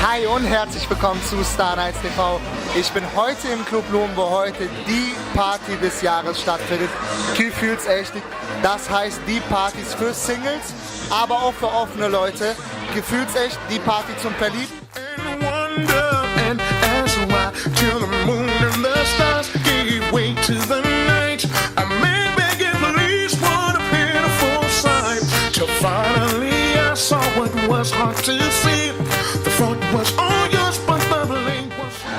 Hi und herzlich willkommen zu Star Nights TV. Ich bin heute im Club Loom, wo heute die Party des Jahres stattfindet. Gefühlt's echt. Das heißt die Partys für Singles, aber auch für offene Leute. Gefühlt's echt die Party zum Verlieben.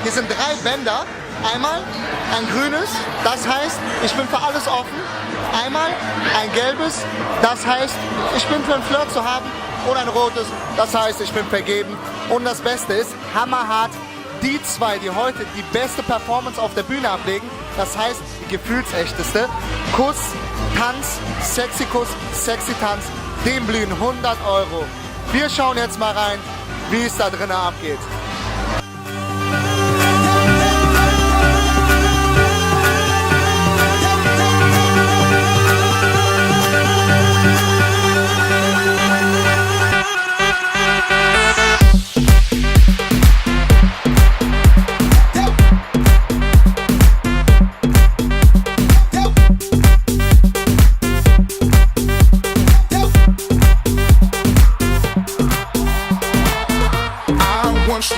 Hier sind 3 Bänder. Einmal ein grünes, das heißt, ich bin für alles offen. Einmal ein gelbes, das heißt, ich bin für einen Flirt zu haben. Und ein rotes, das heißt, ich bin vergeben. Und das Beste ist, hammerhart, die 2, die heute die beste Performance auf der Bühne ablegen, das heißt, die gefühlsechteste. Kuss, Tanz, sexy Kuss, sexy Tanz, dem blühen 100 €. Wir schauen jetzt mal rein, wie es da drinnen abgeht.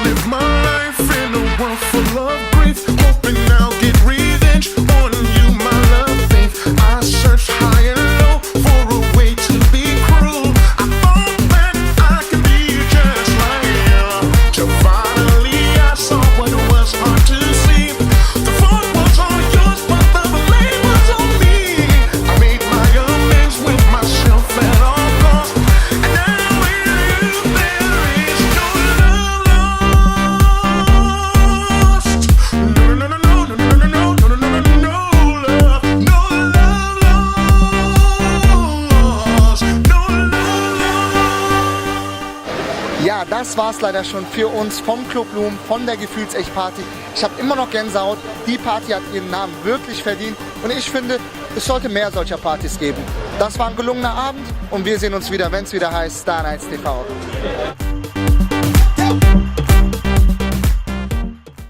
Live my life in a world full of grief, hoping I'll get revenge on you, my love thief. I searched high and low for a way to be cruel. I thought that I could be just like you, till finally I saw what was hard to see. The fault was all yours, but the blame was on me. I made my amends with myself at all costs, and now with you there is no love. Ja, das war's leider schon für uns vom Club Loom, von der Gefühlsecht-Party. Ich habe immer noch Gänsehaut. Die Party hat ihren Namen wirklich verdient. Und ich finde, es sollte mehr solcher Partys geben. Das war ein gelungener Abend und wir sehen uns wieder, wenn es wieder heißt Star Nights TV.